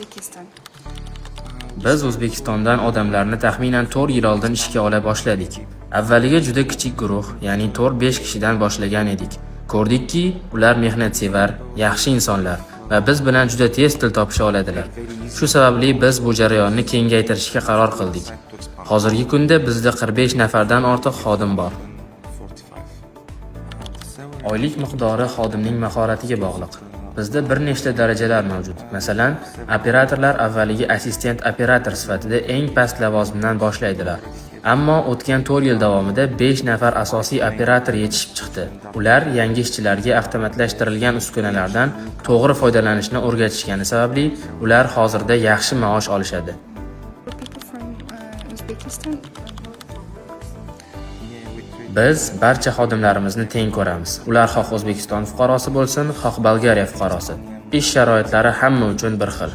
Uzbekistan. Biz O'zbekistondan odamlarni taxminan 4 yil oldin ishga ola boshladik. Avvaliga juda kichik guruh, ya'ni 4-5 kishidan boshlagan edik. Ko'rdikki, ular mehnatsevar, yaxshi insonlar va biz bilan juda tez til topisha oladilar. Shu sababli biz bu jarayonni kengaytirishga qaror qildik. Hozirgi kunda bizda 45 nafardan ortiq xodim bor. Oylik miqdori xodimning mahoratiga bog'liq. Bizda bir nechta darajalar mavjud. Masalan, operatorlar avvaliga assistent operator sifatida eng past lavozimdan boshlaydilar. Ammo o'tgan 4 yil davomida 5 nafar asosiy operator yetishib chiqdi. Ular yangi ishchilarga avtomatlashtirilgan uskunalardan to'g'ri foydalanishni o'rgatishgani sababli ular hozirda yaxshi maosh olishadi. People from Uzbekistan. Biz barcha xodimlarimizni teng ko'ramiz. Ular xoh O'zbekiston fuqarosi bo'lsin, xoh Bolgariya fuqarosi. Ish sharoitlari hamma uchun bir xil.